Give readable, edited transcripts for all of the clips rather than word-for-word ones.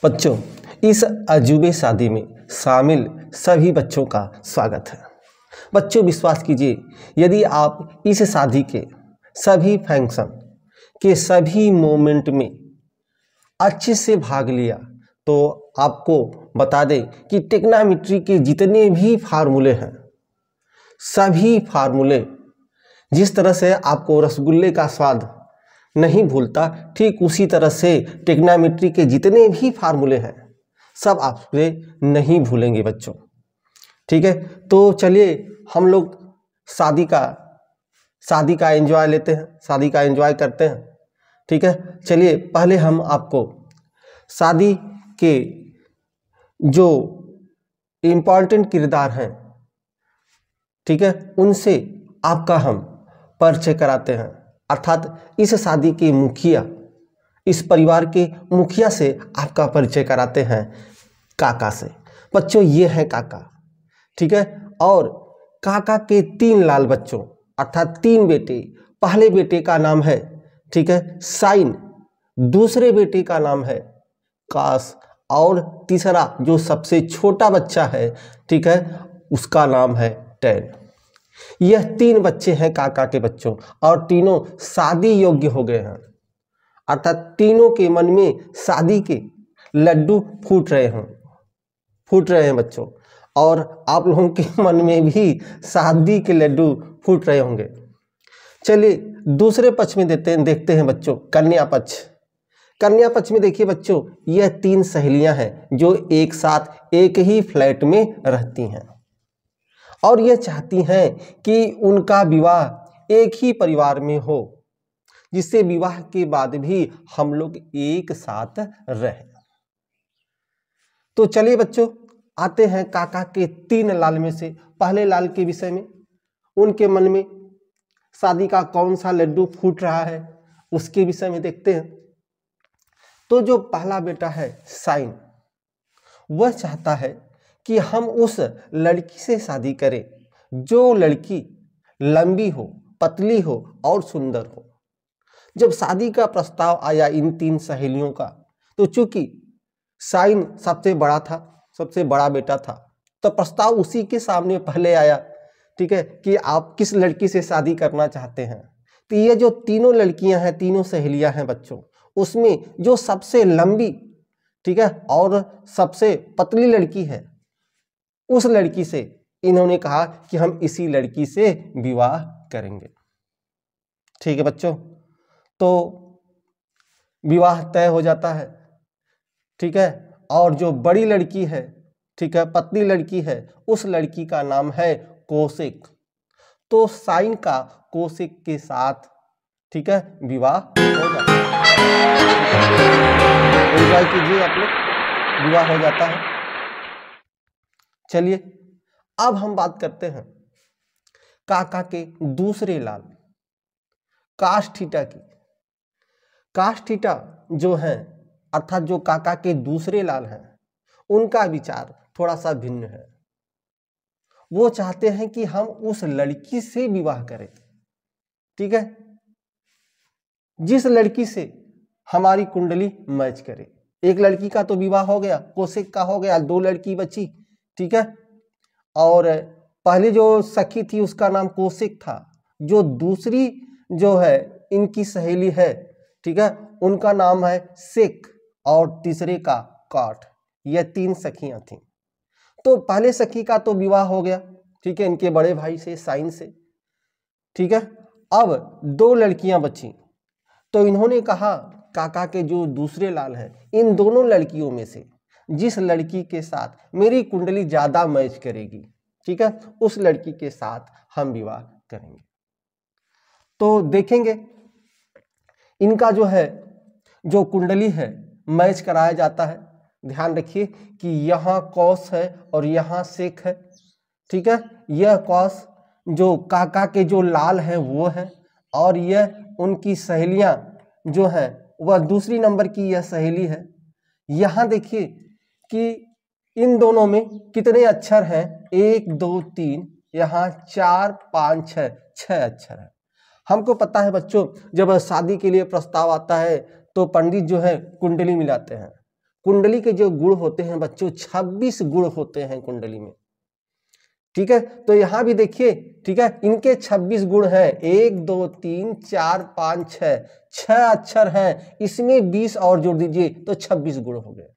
बच्चों, इस अजूबे शादी में शामिल सभी बच्चों का स्वागत है। बच्चों, विश्वास कीजिए, यदि आप इस शादी के सभी फंक्शन के सभी मोमेंट में अच्छे से भाग लिया तो आपको बता दें कि ट्रिग्नोमेट्री के जितने भी फार्मूले हैं, सभी फार्मूले जिस तरह से आपको रसगुल्ले का स्वाद नहीं भूलता, ठीक उसी तरह से ट्रिग्नोमेट्री के जितने भी फार्मूले हैं सब आपसे नहीं भूलेंगे बच्चों। ठीक है, तो चलिए हम लोग शादी का एंजॉय लेते हैं, शादी का एंजॉय करते हैं। ठीक है, चलिए पहले हम आपको शादी के जो इम्पोर्टेंट किरदार हैं, ठीक है, उनसे आपका हम परिचय कराते हैं। अर्थात इस शादी के मुखिया, इस परिवार के मुखिया से आपका परिचय कराते हैं, काका से। बच्चों, ये है काका। ठीक है, और काका के 3 लाल बच्चों अर्थात 3 बेटे। पहले बेटे का नाम है, ठीक है, साइन, दूसरे बेटे का नाम है काश, और तीसरा जो सबसे छोटा बच्चा है, ठीक है, उसका नाम है टैन। यह 3 बच्चे हैं काका के बच्चों, और तीनों शादी योग्य हो गए हैं। अर्थात तीनों के मन में शादी के लड्डू फूट रहे हैं बच्चों, और आप लोगों के मन में भी शादी के लड्डू फूट रहे होंगे। चलिए दूसरे पक्ष में देखते हैं बच्चों, कन्या पक्ष। कन्या पक्ष में देखिए बच्चों, यह 3 सहेलियां हैं जो एक साथ एक ही फ्लैट में रहती हैं, और यह चाहती हैं कि उनका विवाह एक ही परिवार में हो, जिससे विवाह के बाद भी हम लोग एक साथ रहें। तो चलिए बच्चों, आते हैं काका के 3 लाल में से पहले लाल के विषय में। उनके मन में शादी का कौन सा लड्डू फूट रहा है उसके विषय में देखते हैं। तो जो पहला बेटा है साइन, वह चाहता है कि हम उस लड़की से शादी करें जो लड़की लंबी हो, पतली हो और सुंदर हो। जब शादी का प्रस्ताव आया इन 3 सहेलियों का, तो चूंकि साइन सबसे बड़ा बेटा था, तो प्रस्ताव उसी के सामने पहले आया, ठीक है, कि आप किस लड़की से शादी करना चाहते हैं। तो ये जो तीनों लड़कियां हैं, तीनों सहेलियां हैं बच्चों, उसमें जो सबसे लंबी, ठीक है, और सबसे पतली लड़की है, उस लड़की से इन्होंने कहा कि हम इसी लड़की से विवाह करेंगे। ठीक है बच्चों, तो विवाह तय हो जाता है। ठीक है, और जो बड़ी लड़की है, ठीक है, पतली लड़की है, उस लड़की का नाम है कौशिक। तो साइन का कौशिक के साथ, ठीक है, विवाह हो जाता है। एंजॉय कीजिए आप लोग, विवाह हो जाता है। चलिए अब हम बात करते हैं काका के दूसरे लाल काष्ठीटा की। काष्ठीटा जो है, अर्थात जो काका के दूसरे लाल हैं, उनका विचार थोड़ा सा भिन्न है। वो चाहते हैं कि हम उस लड़की से विवाह करें, ठीक है, जिस लड़की से हमारी कुंडली मैच करे। एक लड़की का तो विवाह हो गया, कौशिक का हो गया, 2 लड़की बची, ठीक है, और पहली जो सखी थी उसका नाम कौशिक था, जो दूसरी जो है इनकी सहेली है, ठीक है, उनका नाम है शेख, और तीसरे का काठ। यह 3 सखियां थीं। तो पहले सखी का तो विवाह हो गया, ठीक है, इनके बड़े भाई से, साइन से, ठीक है। अब 2 लड़कियां बची, तो इन्होंने कहा, काका के जो दूसरे लाल हैं, इन दोनों लड़कियों में से जिस लड़की के साथ मेरी कुंडली ज्यादा मैच करेगी, ठीक है, उस लड़की के साथ हम विवाह करेंगे। तो देखेंगे इनका जो है, जो कुंडली है, मैच कराया जाता है। ध्यान रखिए कि यहाँ कौश है और यहाँ शेख है, ठीक है। यह कौश जो काका के जो लाल है वो है, और यह उनकी सहेलियां जो है वह दूसरी नंबर की यह सहेली है। यहाँ देखिए कि इन दोनों में कितने अक्षर हैं, 1 2 3, यहाँ 4 5 6 अक्षर है। हमको पता है बच्चों, जब शादी के लिए प्रस्ताव आता है तो पंडित जो है कुंडली मिलाते हैं, कुंडली के जो गुण होते हैं बच्चों 26 गुण होते हैं कुंडली में। ठीक है, तो यहां भी देखिए, ठीक है, इनके 26 गुण हैं। 1 2 3 4 5 6 अक्षर हैं, इसमें 20 और जोड़ दीजिए तो 26 गुण हो गए।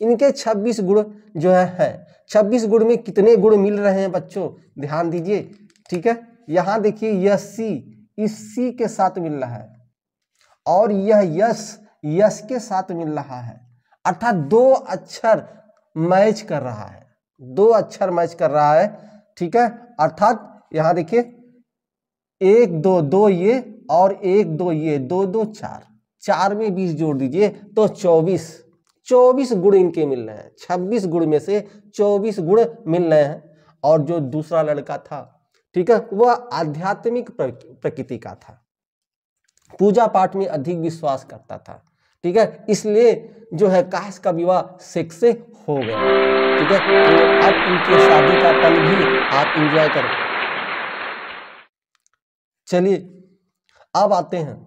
इनके 26 गुण जो है 26 गुण में कितने गुण मिल रहे हैं बच्चों, ध्यान दीजिए। ठीक है, यहां देखिए यह सी इस सी के साथ मिल रहा है और यह यस के साथ मिल रहा है, अर्थात 2 अक्षर मैच कर रहा है, 2 अक्षर मैच कर रहा है। ठीक है, अर्थात यहां देखिए 1 2 2 ये और 1 2 ये 2 2 4 4 में 20 जोड़ दीजिए तो 24 गुण इनके मिल रहे हैं। 26 गुण में से 24 गुण मिल रहे हैं। और जो दूसरा लड़का था, ठीक है, वह आध्यात्मिक प्रकृति का था, पूजा पाठ में अधिक विश्वास करता था। ठीक है, इसलिए जो है काश का विवाह सेक्स से हो गया। ठीक है, तो अब इनके शादी का पल भी आप एंजॉय करें। चलिए अब आते हैं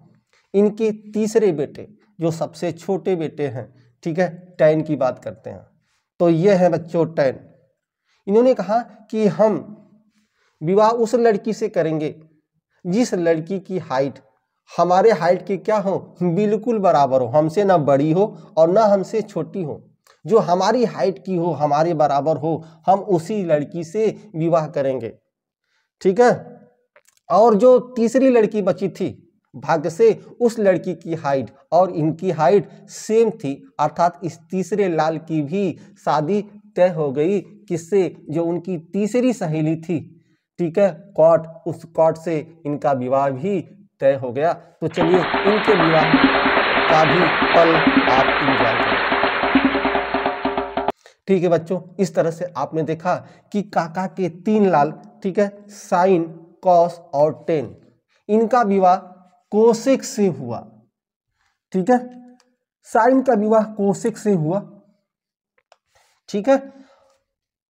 इनके तीसरे बेटे, जो सबसे छोटे बेटे हैं। ठीक है, टैन की बात करते हैं। तो ये है बच्चों टैन। इन्होंने कहा कि हम विवाह उस लड़की से करेंगे जिस लड़की की हाइट हमारे हाइट की क्या हो, बिल्कुल बराबर हो, हमसे ना बड़ी हो और ना हमसे छोटी हो, जो हमारी हाइट की हो, हमारे बराबर हो, हम उसी लड़की से विवाह करेंगे। ठीक है, और जो तीसरी लड़की बची थी, भाग्य से उस लड़की की हाइट और इनकी हाइट सेम थी, अर्थात इस तीसरे लाल की भी शादी तय हो गई। किससे, जो उनकी तीसरी सहेली थी। ठीक है, कॉट, उस कॉट से इनका विवाह भी तय हो गया। तो चलिए इनके विवाह का भी पल आप एंजॉय करें। ठीक है बच्चों, इस तरह से आपने देखा कि काका के 3 लाल, ठीक है, साइन, कॉस और टेन, इनका विवाह कोसेक से हुआ। ठीक है, साइन का विवाह कोसेक से हुआ। ठीक है,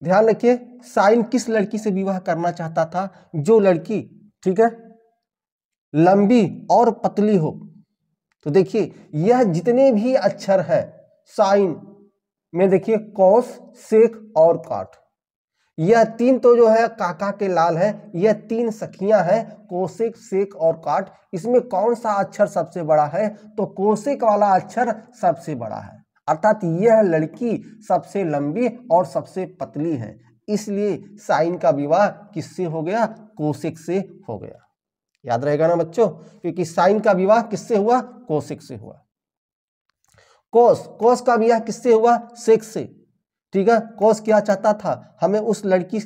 ध्यान रखिए, साइन किस लड़की से विवाह करना चाहता था, जो लड़की, ठीक है, लंबी और पतली हो। तो देखिए यह जितने भी अक्षर है साइन में, देखिए कॉस, सेक और काट, यह 3 तो जो है काका के लाल है, यह 3 सखियां हैं, कोसेक, सेक और काट। इसमें कौन सा अक्षर सबसे बड़ा है, तो कोसेक वाला अक्षर सबसे बड़ा है, अर्थात यह लड़की सबसे लंबी और सबसे पतली है, इसलिए साइन का विवाह किससे हो गया, कोसेक से हो गया। याद रहेगा ना बच्चों, क्योंकि साइन का विवाह किससे हुआ, कोसेक से हुआ। कोस का विवाह किससे हुआ, सेक से। ठीक है, कोस क्या चाहता था, हमें उस लड़की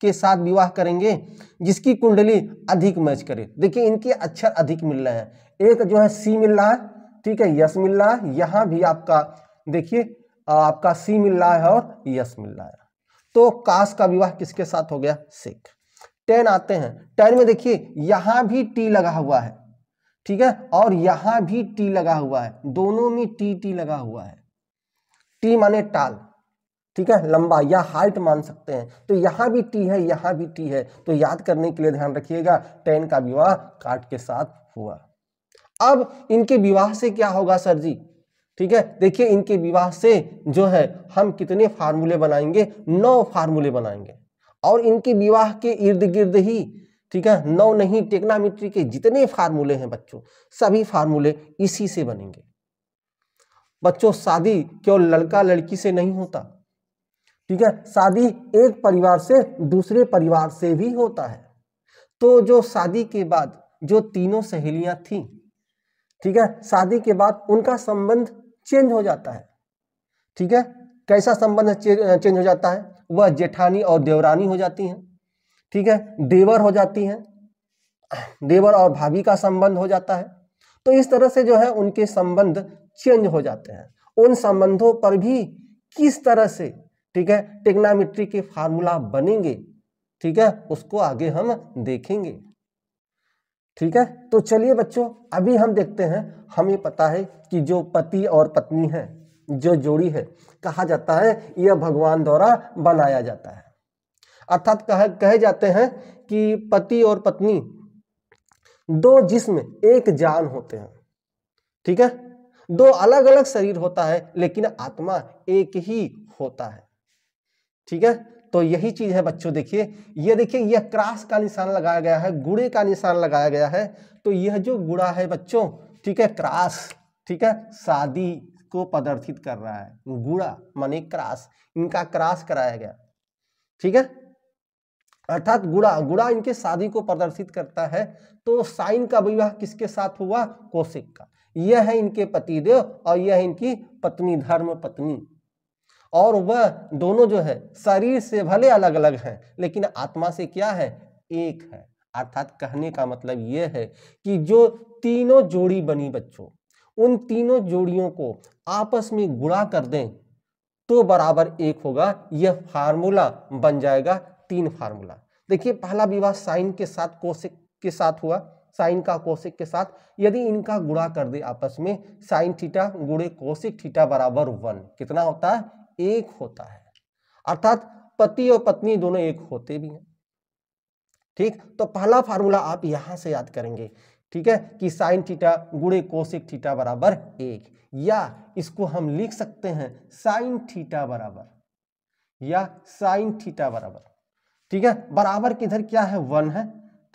के साथ विवाह करेंगे जिसकी कुंडली अधिक मैच करे। देखिए इनके अक्षर अधिक मिल रहे हैं, एक जो है सी मिल रहा है, ठीक है, यस मिल रहा है, यहां भी आपका देखिए आपका सी मिल रहा है और यस मिल रहा है। तो कास का विवाह किसके साथ हो गया, सेक। टेन आते हैं, टेन में देखिए यहां भी टी लगा हुआ है, ठीक है, और यहां भी टी लगा हुआ है, दोनों में टी लगा हुआ है। टी माने टाल, ठीक है, लंबा या हाइट मान सकते हैं। तो यहां भी टी है, यहां भी टी है, तो याद करने के लिए ध्यान रखिएगा, टेन का विवाह काट के साथ हुआ। अब इनके विवाह से क्या होगा सर जी, ठीक है, देखिए इनके विवाह से जो है हम कितने फार्मूले बनाएंगे, 9 फार्मूले बनाएंगे, और इनके विवाह के इर्द गिर्द ही, ठीक है, 9 नहीं, टेक्नोमेट्री के जितने फार्मूले हैं बच्चों, सभी फार्मूले इसी से बनेंगे। बच्चों शादी केवल लड़का लड़की से नहीं होता, ठीक है, शादी एक परिवार से दूसरे परिवार से भी होता है। तो जो शादी के बाद जो तीनों सहेलियां थी, ठीक है, शादी के बाद उनका संबंध चेंज हो जाता है। ठीक है, कैसा संबंध चेंज हो जाता है, वह जेठानी और देवरानी हो जाती हैं, ठीक है, देवर हो जाती हैं, देवर और भाभी का संबंध हो जाता है। तो इस तरह से जो है उनके संबंध चेंज हो जाते हैं। उन संबंधों पर भी किस तरह से, ठीक है, ट्रिग्नोमेट्री के फार्मूला बनेंगे, ठीक है, उसको आगे हम देखेंगे। ठीक है, तो चलिए बच्चों अभी हम देखते हैं, हमें पता है कि जो पति और पत्नी है, जो जोड़ी है, कहा जाता है यह भगवान द्वारा बनाया जाता है, अर्थात कहे जाते हैं कि पति और पत्नी 2 जिस्म एक जान होते हैं। ठीक है, दो अलग अलग शरीर होता है लेकिन आत्मा एक ही होता है। ठीक है, तो यही चीज है बच्चों। देखिए ये देखिए, यह क्रॉस का निशान लगाया गया है, गुणे का निशान लगाया गया है। तो यह जो गुणा है बच्चों, ठीक है, क्रॉस, ठीक है, शादी को प्रदर्शित कर रहा है। गुणा माने क्रॉस, इनका क्रॉस कराया गया। ठीक है, अर्थात गुणा, गुणा इनके शादी को प्रदर्शित करता है। तो साइन का विवाह किसके साथ हुआ? कौशिक का। यह है इनके पतिदेव और यह है इनकी पत्नी, धर्म पत्नी। और वह दोनों जो है शरीर से भले अलग अलग हैं लेकिन आत्मा से क्या है? एक है। अर्थात कहने का मतलब यह है कि जो तीनों जोड़ी बनी बच्चों, उन तीनों जोड़ियों को आपस में गुणा कर दें तो बराबर एक होगा। यह फार्मूला बन जाएगा 3 फार्मूला। देखिए पहला विवाह साइन के साथ कौशिक के साथ हुआ, साइन का कौशिक के साथ। यदि इनका गुणा कर दे आपस में, साइन थीटा गुणे कौशिक थीटा बराबर 1, कितना होता है? 1 होता है। अर्थात पति और पत्नी दोनों एक होते भी हैं। ठीक, तो पहला फार्मूला आप यहां से याद करेंगे, ठीक है, कि साइन थीटा गुणे कोसेक थीटा बराबर 1, या इसको हम लिख सकते हैं साइन थीटा बराबर, या साइन थीटा बराबर, ठीक है, बराबर किधर क्या है? 1 है।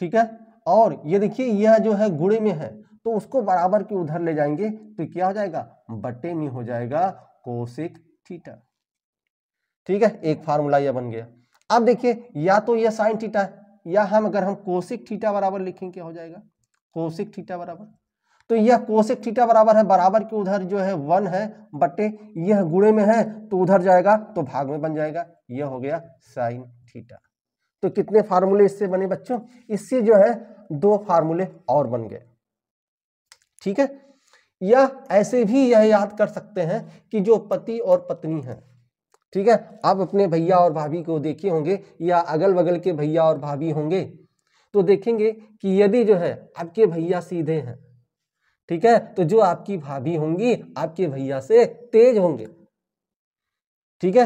ठीक है, और ये देखिए यह जो है गुणे में है तो उसको बराबर के उधर ले जाएंगे तो क्या हो जाएगा? बटे में हो जाएगा कोसेक थीटा। ठीक है, एक फार्मूला यह बन गया। अब देखिए या तो यह साइन थीटा है, या हम अगर हम कोसेक थीटा बराबर लिखेंगे क्या हो जाएगा? कोसेक थीटा बराबर, तो यह कोसेक थीटा बराबर है, बराबर के उधर जो है 1 है, बटे यह गुणे में है तो उधर जाएगा तो भाग में बन जाएगा। यह हो गया साइन थीटा। तो कितने फार्मूले इससे बने बच्चों? इससे जो है 2 फार्मूले और बन गए। ठीक है, या ऐसे भी यह याद कर सकते हैं कि जो पति और पत्नी है, ठीक है, आप अपने भैया और भाभी को देखे होंगे या अगल बगल के भैया और भाभी होंगे तो देखेंगे कि यदि जो है आपके भैया सीधे हैं, ठीक है, तो जो आपकी भाभी होंगी आपके भैया से तेज होंगे। ठीक है,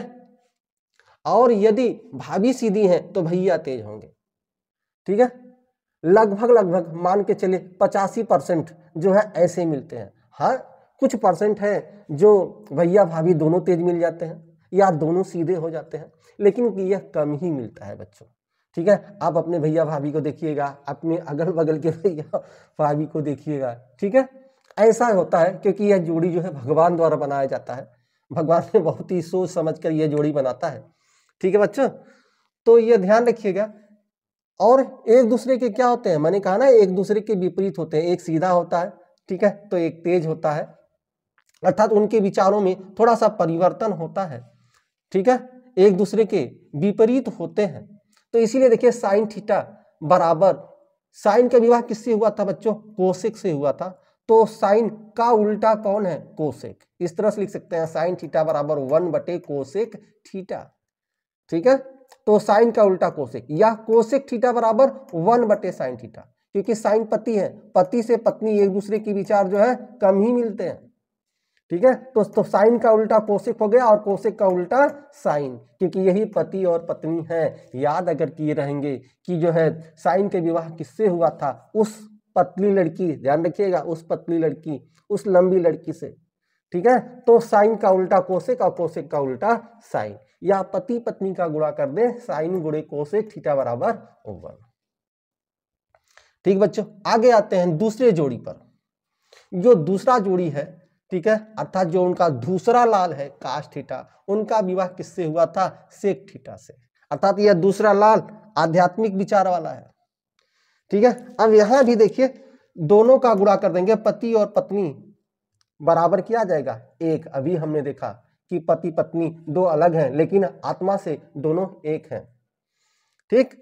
और यदि भाभी सीधी है तो भैया तेज होंगे। ठीक है, लगभग मान के चले 85% जो है ऐसे मिलते हैं। हाँ, कुछ परसेंट है जो भैया भाभी दोनों तेज मिल जाते हैं या दोनों सीधे हो जाते हैं, लेकिन यह कम ही मिलता है बच्चों। ठीक है, आप अपने भैया भाभी को देखिएगा, अपने अगल बगल के भैया भाभी को देखिएगा। ठीक है, ऐसा होता है क्योंकि यह जोड़ी जो है भगवान द्वारा बनाया जाता है। भगवान ने बहुत ही सोच समझ कर यह जोड़ी बनाता है। ठीक है बच्चों, तो यह ध्यान रखिएगा। और एक दूसरे के क्या होते हैं? मैंने कहा ना एक दूसरे के विपरीत होते हैं। एक सीधा होता है, ठीक है, तो एक तेज होता है, अर्थात उनके विचारों में थोड़ा सा परिवर्तन होता है। ठीक है, एक दूसरे के विपरीत होते हैं। तो इसीलिए देखिए साइन थीटा बराबर, साइन का विवाह किससे हुआ था बच्चों? कोसेक से हुआ था। तो साइन का उल्टा कौन है? कोसेक। इस तरह से लिख सकते हैं साइन थीटा बराबर 1 बटे कोसेक थीटा। ठीक है, तो साइन का उल्टा कोसेक, या कोसेक थीटा बराबर 1 बटे साइन थीटा, क्योंकि साइन पति है, पति से पत्नी एक दूसरे के विचार जो है कम ही मिलते हैं। ठीक है, तो साइन का उल्टा कोसेक हो गया और कोसेक का उल्टा साइन, क्योंकि यही पति और पत्नी है। याद अगर किए रहेंगे कि जो है साइन के विवाह किससे हुआ था? उस पतली लड़की, ध्यान रखिएगा, उस पतली लड़की, उस लंबी लड़की से। ठीक है, तो साइन का उल्टा कोसेक और कोसेक का उल्टा साइन, या पति पत्नी का गुणा कर दे, साइन गुणे कोसेक थीटा बराबर 1। ठीक बच्चों, आगे आते हैं दूसरे जोड़ी पर। जो दूसरा जोड़ी है, ठीक है, अर्थात जो उनका दूसरा लाल है काश थीटा, उनका विवाह किससे हुआ था? सेक थीटा से। अर्थात यह दूसरा लाल आध्यात्मिक विचार वाला है। ठीक है, अब यहां भी देखिए दोनों का गुणा कर देंगे, पति और पत्नी बराबर किया जाएगा 1। अभी हमने देखा कि पति पत्नी दो अलग हैं लेकिन आत्मा से दोनों एक हैं। ठीक,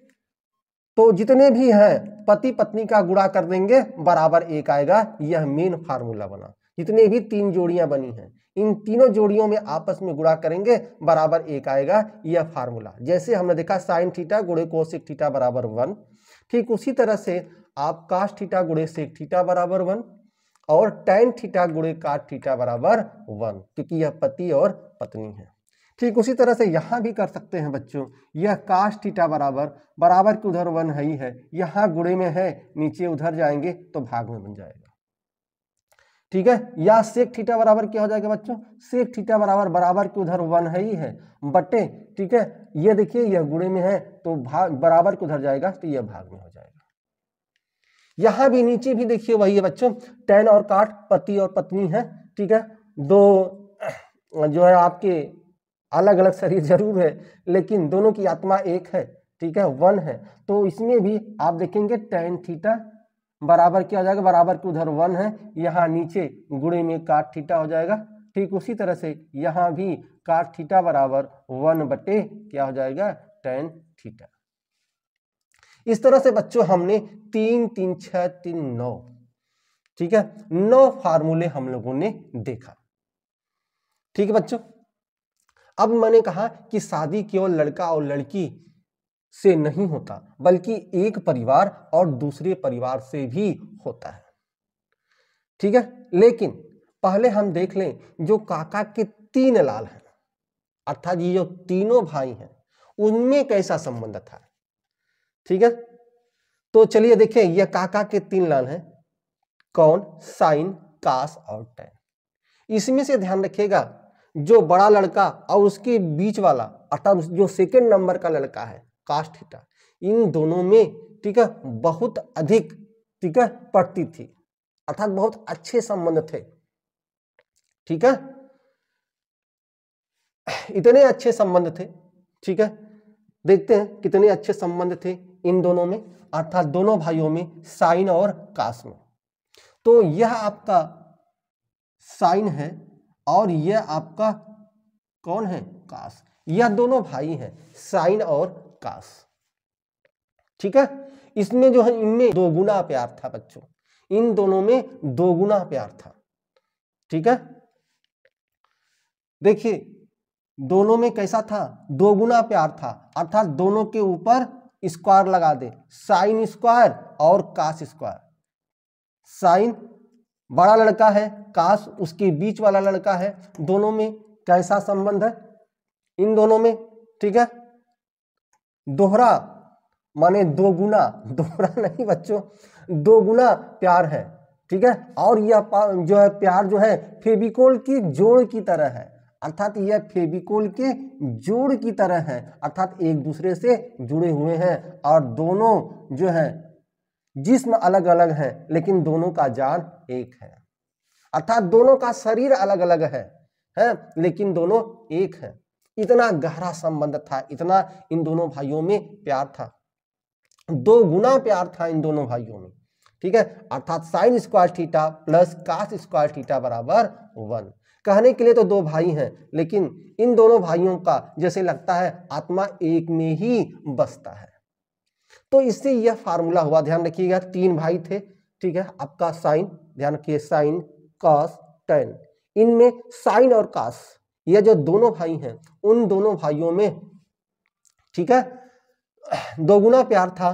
तो जितने भी हैं पति पत्नी का गुणा कर देंगे बराबर 1 आएगा। यह मेन फार्मूला बना। जितने भी 3 जोड़ियां बनी हैं, इन तीनों जोड़ियों में आपस में गुणा करेंगे बराबर 1 आएगा। यह फार्मूला, जैसे हमने देखा साइन थीटा गुणे कोसेक थीटा बराबर 1, ठीक उसी तरह से आप काश थीटा गुणे सेक थीटा बराबर 1 और टैन थीटा गुणे काट थीटा बराबर 1, क्योंकि यह पति और पत्नी है। ठीक उसी तरह से यहां भी कर सकते हैं बच्चों। यह काश थीटा बराबर, बराबर के उधर 1 ही है, यहां गुणे में है, नीचे उधर जाएंगे तो भाग में बन जाएगा। ठीक है, या सेक थीटा बराबर क्या हो जाएगा बच्चों, सेक थीटा बराबर बराबर के उधर 1 है ही है बटे, ठीक है, ये देखिए यह गुणे में है तो भाग बराबर के उधर जाएगा तो यह भाग में हो जाएगा। यहां भी नीचे भी देखिए वही है बच्चों, tan और काट पति और पत्नी है, ठीक है, दो जो है आपके अलग अलग शरीर जरूर है लेकिन दोनों की आत्मा एक है, ठीक है, 1 है। तो इसमें भी आप देखेंगे tan थीटा बराबर क्या हो जाएगा, बराबर के उधर 1 है, यहाँ नीचे गुणे में काट थीटा हो जाएगा। ठीक उसी तरह से यहाँ भी काट थीटा बराबर 1 बटे क्या हो जाएगा, tan थीटा। इस तरह से बच्चों हमने 3 3 6 3 9, ठीक है, 9 फार्मूले हम लोगों ने देखा। ठीक है बच्चों, अब मैंने कहा कि शादी केवल लड़का और लड़की से नहीं होता बल्कि एक परिवार और दूसरे परिवार से भी होता है। ठीक है, लेकिन पहले हम देख लें जो काका के 3 लाल हैं, अर्थात ये जो तीनों भाई हैं उनमें कैसा संबंध था। ठीक है, तो चलिए देखें, यह काका के 3 लाल हैं, कौन, साइन, कास और टैन। इसमें से ध्यान रखिएगा जो बड़ा लड़का और उसके बीच वाला अर्थात जो सेकंड नंबर का लड़का है कास थीटा, इन दोनों में, ठीक है, बहुत अधिक, ठीक है, पड़ती थी, अर्थात बहुत अच्छे संबंध थे। ठीक है, इतने अच्छे संबंध थे, ठीक है, देखते हैं कितने अच्छे संबंध थे इन दोनों में, अर्थात दोनों भाइयों में, साइन और कास में। तो यह आपका साइन है और यह आपका कौन है, कास। यह दोनों भाई हैं, साइन और कास। ठीक है, इसमें जो है इनमें 2 गुना प्यार था बच्चों, इन दोनों में 2 गुना प्यार था। ठीक है, देखिए दोनों में कैसा था, 2 गुना प्यार था, अर्थात दोनों के ऊपर स्क्वायर लगा दे, साइन स्क्वायर और कास स्क्वायर। साइन बड़ा लड़का है, कास उसके बीच वाला लड़का है, दोनों में कैसा संबंध है इन दोनों में। ठीक है, दोहरा माने 2 गुना, दोहरा नहीं बच्चों, 2 गुना प्यार है। ठीक है, और यह जो है प्यार जो है फेविकोल की जोड़ की तरह है, अर्थात यह फेविकोल के जोड़ की तरह है, अर्थात एक दूसरे से जुड़े हुए हैं और दोनों जो है जिस्म अलग अलग है लेकिन दोनों का जान एक है, अर्थात दोनों का शरीर अलग अलग है लेकिन दोनों एक है। इतना गहरा संबंध था, इतना इन दोनों भाइयों में प्यार था, 2 गुना प्यार था इन दोनों भाइयों में। ठीक है, अर्थात sine square theta plus cos square theta बराबर 1। कहने के लिए तो 2 भाई हैं लेकिन इन दोनों भाइयों का जैसे लगता है आत्मा एक में ही बसता है। तो इससे यह फार्मूला हुआ, ध्यान रखिएगा 3 भाई थे। ठीक है, आपका साइन, ध्यान रखिए साइन, कॉस, टैन, इनमें साइन और कास यह जो दोनों भाई हैं उन दोनों भाइयों में, ठीक है, 2 गुना प्यार था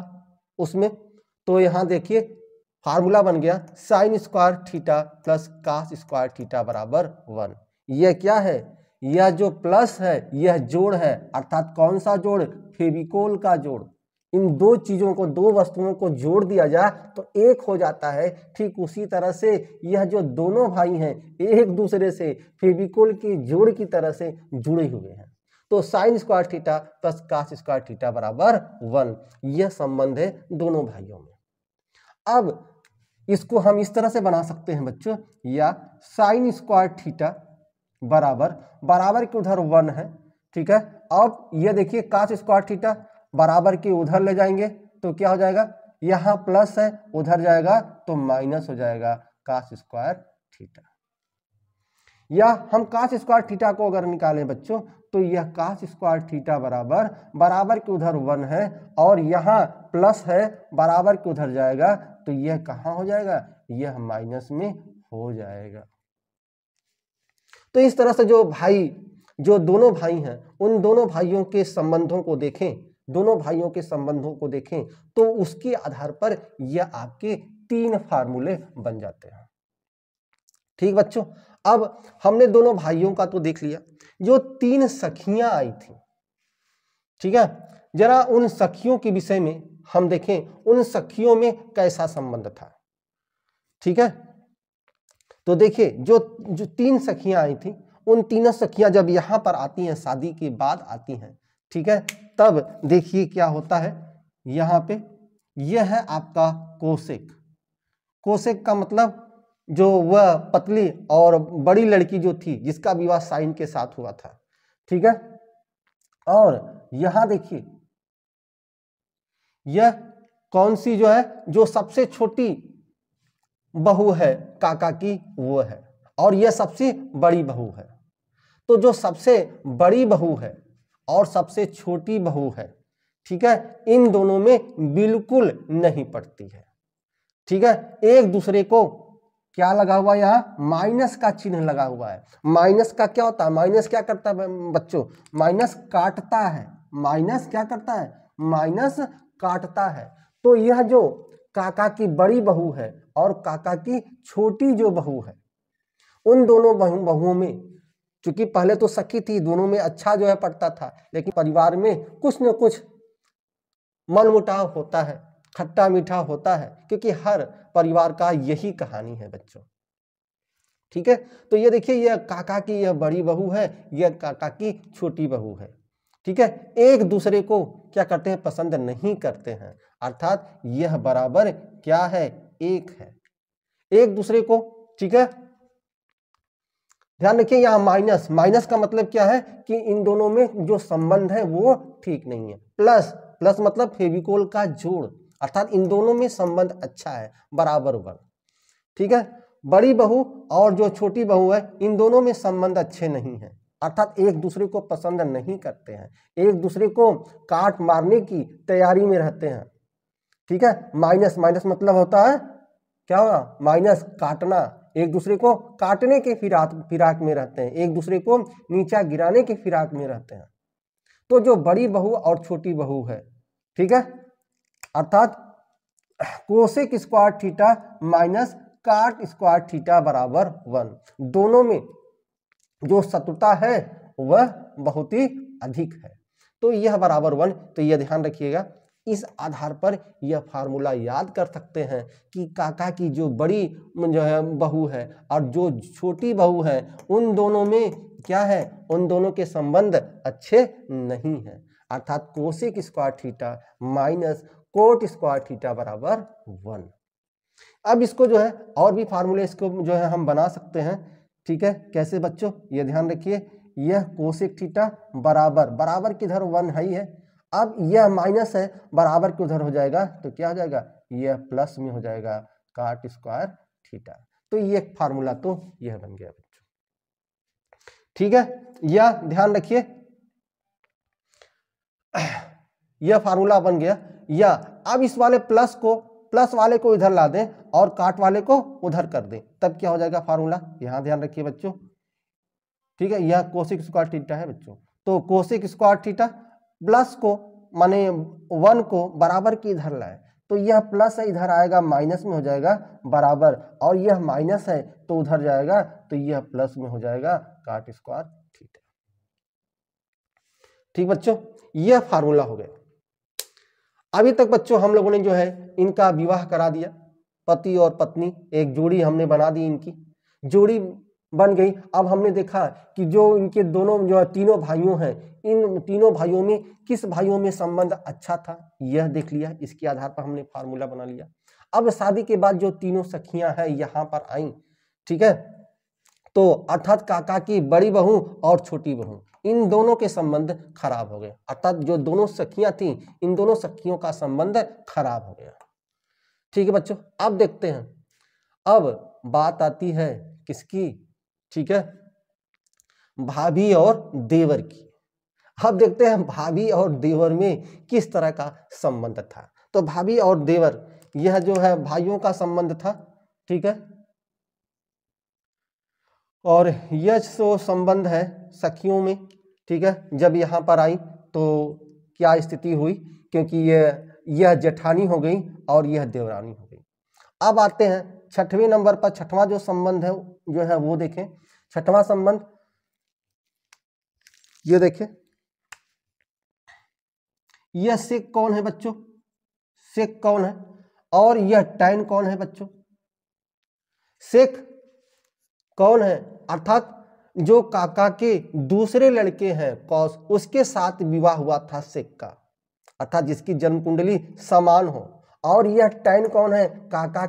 उसमें। तो यहां देखिए फार्मूला बन गया sine square theta plus cos square theta बराबर 1। यह क्या है, यह जो प्लस है यह जोड़ है, अर्थात कौन सा जोड़, फेविकोल का जोड़। इन 2 चीजों को, 2 वस्तुओं को जोड़ दिया जाए तो एक हो जाता है। ठीक उसी तरह से यह जो दोनों भाई हैं एक दूसरे से फेविकोल के जोड़ की तरह से जुड़े हुए हैं। तो sine square theta plus cos square theta बराबर 1, यह संबंध है दोनों भाइयों में। अब इसको हम इस तरह से बना सकते हैं बच्चों, या साइन स्क्वायर थीटा बराबर के उधर 1 है। ठीक है, अब यह देखिए कास स्क्वायर थीटा बराबर के उधर ले जाएंगे तो क्या हो जाएगा, यहां प्लस है उधर जाएगा तो माइनस हो जाएगा कास स्क्वायर थीटा। या हम कास स्क्वायर थीटा को अगर निकालें बच्चों तो यह कास स्क्वायर थीटा बराबर के उधर 1 है और यहां प्लस है बराबर के उधर जाएगा तो यह कहां हो जाएगा, यह माइनस में हो जाएगा। तो इस तरह से जो दोनों भाई हैं उन दोनों भाइयों के संबंधों को देखें, दोनों भाइयों के संबंधों को देखें तो उसके आधार पर यह आपके 3 फार्मूले बन जाते हैं। ठीक बच्चों, अब हमने दोनों भाइयों का तो देख लिया, जो 3 सखियां आई थी, ठीक है, जरा उन सखियों के विषय में हम देखें, उन सखियों में कैसा संबंध था। ठीक है, तो देखिए जो जो 3 सखियां आई थी, उन तीनों सखियां जब यहाँ पर आती हैं, शादी के बाद आती हैं, ठीक है, तब देखिए क्या होता है यहाँ पे। यह है आपका कोसेक। कोसेक का मतलब जो वह पतली और बड़ी लड़की जो थी जिसका विवाह साइन के साथ हुआ था, ठीक है। और यहां देखिए यह कौन सी जो है, जो सबसे छोटी बहू है काका की वो है, और यह सबसे बड़ी बहू है। तो जो सबसे बड़ी बहू है और सबसे छोटी बहू है, ठीक है, इन दोनों में बिल्कुल नहीं पड़ती है, ठीक है। एक दूसरे को क्या लगा हुआ, यहाँ माइनस का चिन्ह लगा हुआ है। माइनस का क्या होता है, माइनस क्या करता है बच्चों, माइनस काटता है। माइनस क्या करता है, माइनस काटता है। तो यह जो काका की बड़ी बहू है और काका की छोटी जो बहू है, उन दोनों बहुओं में, क्योंकि पहले तो सखी थी, दोनों में अच्छा जो है पड़ता था, लेकिन परिवार में कुछ न कुछ मनमुटाव होता है, खट्टा मीठा होता है, क्योंकि हर परिवार का यही कहानी है बच्चों, ठीक है। तो ये देखिए, यह काका की यह बड़ी बहू है, यह काका की छोटी बहू है, ठीक है। एक दूसरे को क्या करते हैं, पसंद नहीं करते हैं, अर्थात यह बराबर क्या है, एक है, एक दूसरे को, ठीक है। ध्यान रखिए यहाँ माइनस, माइनस का मतलब क्या है कि इन दोनों में जो संबंध है वो ठीक नहीं है। प्लस, प्लस मतलब फेविकोल का जोड़, अर्थात इन दोनों में संबंध अच्छा है, बराबर वन, ठीक है। बड़ी बहू और जो छोटी बहू है, इन दोनों में संबंध अच्छे नहीं है, अर्थात एक दूसरे को पसंद नहीं करते हैं, एक दूसरे को काट मारने की तैयारी में रहते हैं, ठीक है। माइनस, माइनस मतलब होता है क्या होगा, माइनस काटना, एक दूसरे को काटने के फिराक में रहते हैं, एक दूसरे को नीचा गिराने के फिराक में रहते हैं। तो जो बड़ी बहू और छोटी बहू है, ठीक है, अर्थात कोसेक स्क्वायर थीटा माइनस काट स्क्वायर थीटा बराबर 1, दोनों में जो शत्रुता है वह बहुत ही अधिक है, तो यह बराबर 1। तो यह ध्यान रखिएगा, इस आधार पर यह फार्मूला याद कर सकते हैं कि काका की जो बड़ी जो है बहू है और जो छोटी बहू है, उन दोनों में क्या है, उन दोनों के संबंध अच्छे नहीं है, अर्थात cosec square theta minus cot square theta बराबर 1। अब इसको जो है और भी फार्मूले इसको जो है हम बना सकते हैं, ठीक है। कैसे बच्चों, ये ध्यान रखिए, यह कोसेक थीटा बराबर, बराबर किधर 1 है ही है, अब यह माइनस है, बराबर के उधर हो जाएगा तो क्या हो जाएगा, यह प्लस में हो जाएगा, काट स्क्वायर थीटा। तो ये फार्मूला तो यह बन गया बच्चों, ठीक है। यह ध्यान रखिए, यह फार्मूला बन गया। या अब इस वाले प्लस को, प्लस वाले को इधर ला दें और काट वाले को उधर कर दें, तब क्या हो जाएगा फार्मूला, यहां ध्यान रखिए बच्चों, ठीक है। यह कोसेक स्क्वायर थीटा है बच्चों, तो कोसेक स्क्वायर थीटा प्लस को माने 1 को बराबर के इधर लाए, तो यह प्लस है, इधर आएगा माइनस में हो जाएगा बराबर, और यह माइनस है तो उधर जाएगा तो यह प्लस में हो जाएगा काट स्क्वायर थीटा, ठीक बच्चों। यह फार्मूला हो गया। अभी तक बच्चों हम लोगों ने जो है इनका विवाह करा दिया, पति और पत्नी एक जोड़ी हमने बना दी, इनकी जोड़ी बन गई। अब हमने देखा कि जो इनके दोनों जो है तीनों भाइयों हैं, इन तीनों भाइयों में किस भाइयों में संबंध अच्छा था यह देख लिया, इसके आधार पर हमने फार्मूला बना लिया। अब शादी के बाद जो तीनों सखियां हैं यहाँ पर आई, ठीक है, तो अर्थात काका की बड़ी बहू और छोटी बहू, इन दोनों के संबंध खराब हो गए, अर्थात जो दोनों सखियां थी, इन दोनों सखियों का संबंध खराब हो गया, ठीक है बच्चों। अब देखते हैं, अब बात आती है किसकी, ठीक है, भाभी और देवर की। अब देखते हैं भाभी और देवर में किस तरह का संबंध था। तो भाभी और देवर यह जो है भाइयों का संबंध था, ठीक है, और यह जो संबंध है सखियों में, ठीक है। जब यहाँ पर आई तो क्या स्थिति हुई, क्योंकि यह जेठानी हो गई और यह देवरानी हो गई। अब आते हैं छठवें नंबर पर, छठवां जो संबंध है जो है वो देखें। छठवां संबंध ये देखें, यह सेक कौन है बच्चों, सेक कौन है, और यह टैन कौन है बच्चों। सेक कौन है, अर्थात जो काका के दूसरे लड़के हैं कौस, उसके साथ विवाह हुआ था सेक का, अर्थात जिसकी जन्म कुंडली समान हो। और यह टैन कौन है, काका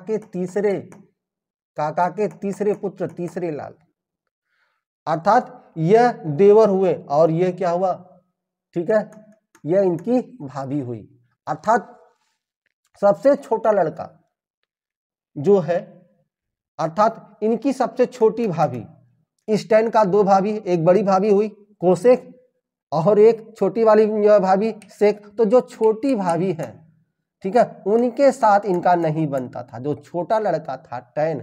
के तीसरे पुत्र, तीसरे लाल, अर्थात यह देवर हुए और यह क्या हुआ, ठीक है, यह इनकी भाभी हुई। अर्थात सबसे छोटा लड़का जो है, अर्थात इनकी सबसे छोटी भाभी, इस टैन का दो भाभी, एक बड़ी भाभी हुई कोसेक और एक छोटी वाली भाभी सेक। तो जो छोटी भाभी है, ठीक है, उनके साथ इनका नहीं बनता था, जो छोटा लड़का था टैन,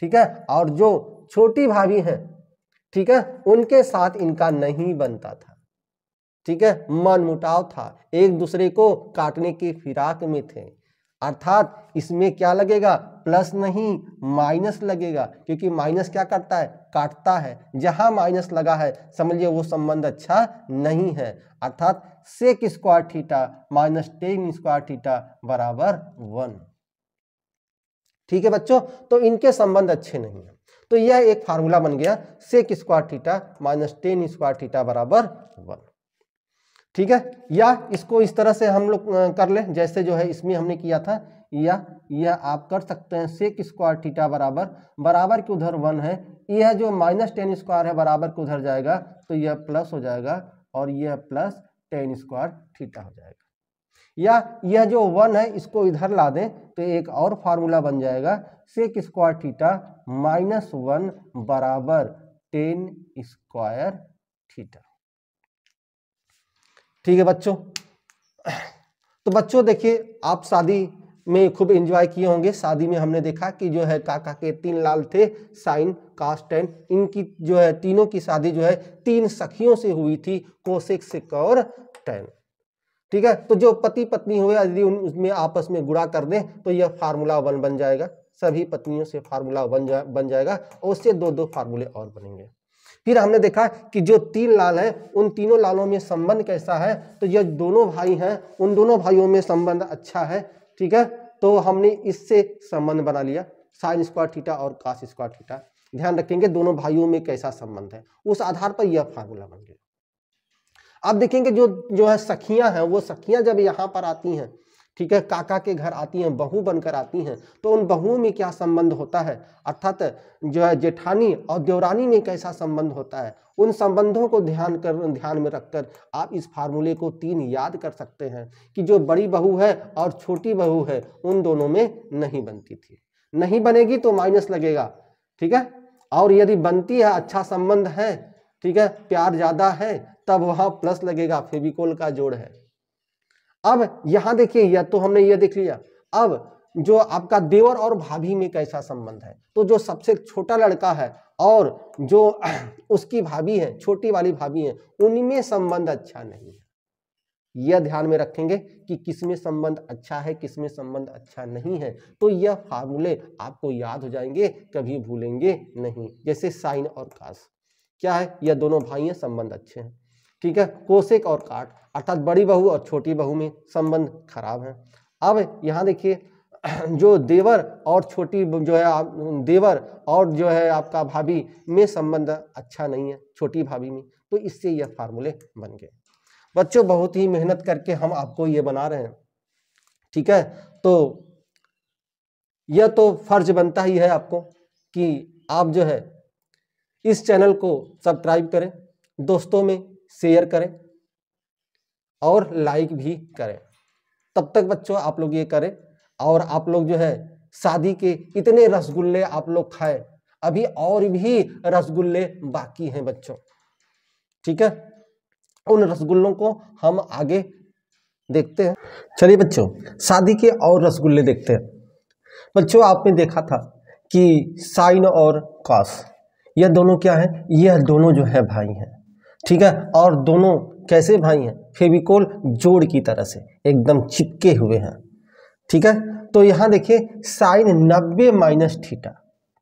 ठीक है, और जो छोटी भाभी है, ठीक है, उनके साथ इनका नहीं बनता था, ठीक है, मनमुटाव था, एक दूसरे को काटने की फिराक में थे। अर्थात इसमें क्या लगेगा, प्लस नहीं माइनस लगेगा, क्योंकि माइनस क्या करता है, काटता है। जहां माइनस लगा है समझिए वो संबंध अच्छा नहीं है। अर्थात sec square theta minus tan square theta बराबर 1। ठीक है बच्चों, तो इनके संबंध अच्छे नहीं है। तो यह एक फार्मूला बन गया, sec square theta minus tan square theta बराबर 1। ठीक है, या इसको इस तरह से हम लोग कर लें, जैसे जो है इसमें हमने किया था, या यह आप कर सकते हैं, सेक स्क्वायर थीटा बराबर के उधर 1 है, यह जो माइनस टेन स्क्वायर है बराबर के उधर जाएगा तो यह प्लस हो जाएगा और यह प्लस टेन स्क्वायर थीटा हो जाएगा। या यह जो 1 है इसको इधर ला दें तो एक और फार्मूला बन जाएगा, सेक स्क्वायर थीटा माइनस 1 बराबर टेन स्क्वायर थीटा। ठीक है बच्चों, तो बच्चों देखिए आप शादी में खूब एंजॉय किए होंगे। शादी में हमने देखा कि जो है काका के 3 लाल थे, साइन कास टैन, इनकी जो है तीनों की शादी जो है 3 सखियों से हुई थी, कोसेक सेक और टैन। ठीक है, तो जो पति पत्नी हुए यदि उसमें आपस में गुणा कर दें तो यह फार्मूला 1 बन जाएगा, सभी पत्नियों से फार्मूला बन जाएगा और उससे 2 फार्मूले और बनेंगे। फिर हमने देखा कि जो 3 लाल हैं उन तीनों लालों में संबंध कैसा है, तो ये दोनों भाई हैं, उन दोनों भाइयों में संबंध अच्छा है। ठीक है, तो हमने इससे संबंध बना लिया, साइन स्क्वायर थीटा और कास स्क्वायर थीटा। ध्यान रखेंगे दोनों भाइयों में कैसा संबंध है, उस आधार पर यह फार्मूला बन गया। अब देखेंगे जो है सखियां हैं, वो सखियां जब यहाँ पर आती हैं, ठीक है, काका के घर आती हैं, बहू बनकर आती हैं, तो उन बहुओं में क्या संबंध होता है, अर्थात जो है जेठानी और देवरानी में कैसा संबंध होता है, उन संबंधों को ध्यान में रखकर आप इस फार्मूले को 3 याद कर सकते हैं कि जो बड़ी बहू है और छोटी बहू है उन दोनों में नहीं बनती थी, नहीं बनेगी तो माइनस लगेगा। ठीक है, और यदि बनती है, अच्छा संबंध है, ठीक है, प्यार ज्यादा है, तब वहां प्लस लगेगा, फेविकोल का जोड़ है। अब यहां देखिए, यह तो हमने ये देख लिया। अब जो आपका देवर और भाभी में कैसा संबंध है, तो जो सबसे छोटा लड़का है और जो उसकी भाभी है, छोटी वाली भाभी है, उनमें संबंध अच्छा नहीं है। यह ध्यान में रखेंगे कि किसमें संबंध अच्छा है, किसमें संबंध अच्छा नहीं है, तो यह फार्मूले आपको याद हो जाएंगे, कभी भूलेंगे नहीं। जैसे साइन और कास क्या है, यह दोनों भाई हैं, संबंध अच्छे हैं। ठीक है, कोसेक और काट, अर्थात बड़ी बहू और छोटी बहू में संबंध खराब है। अब यहाँ देखिए, जो देवर और छोटी जो है देवर और जो है आपका भाभी में संबंध अच्छा नहीं है, छोटी भाभी में, तो इससे यह फार्मूले बन गए। बच्चों बहुत ही मेहनत करके हम आपको ये बना रहे हैं। ठीक है, तो यह तो फर्ज बनता ही है आपको कि आप जो है इस चैनल को सब्सक्राइब करें, दोस्तों में शेयर करें और लाइक भी करें। तब तक बच्चों आप लोग ये करें, और आप लोग जो है शादी के इतने रसगुल्ले आप लोग खाएं, अभी और भी रसगुल्ले बाकी हैं बच्चों। ठीक है, उन रसगुल्लों को हम आगे देखते हैं। चलिए बच्चों, शादी के और रसगुल्ले देखते हैं। बच्चों आपने देखा था कि साइन और कास, यह दोनों क्या है, यह दोनों जो है भाई हैं। ठीक है, और दोनों कैसे भाई हैं, फेविकोल जोड़ की तरह से एकदम चिपके हुए हैं। ठीक है, तो यहाँ देखिए साइन 90 माइनस थीटा,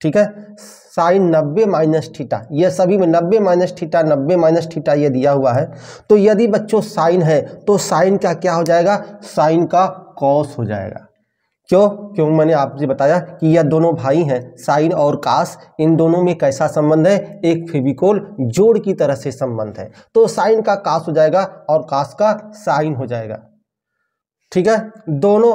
ठीक है, साइन 90 माइनस थीटा, यह सभी में 90 माइनस थीटा 90 माइनस थीटा ये दिया हुआ है। तो यदि बच्चों साइन है तो साइन का क्या हो जाएगा, साइन का कॉस हो जाएगा। क्यों मैंने आपसे बताया कि यह दोनों भाई हैं, साइन और काश। इन दोनों में कैसा संबंध है? एक फेविकोल जोड़ की तरह से संबंध है। तो साइन का काश हो जाएगा और काश का साइन हो जाएगा। ठीक है, दोनों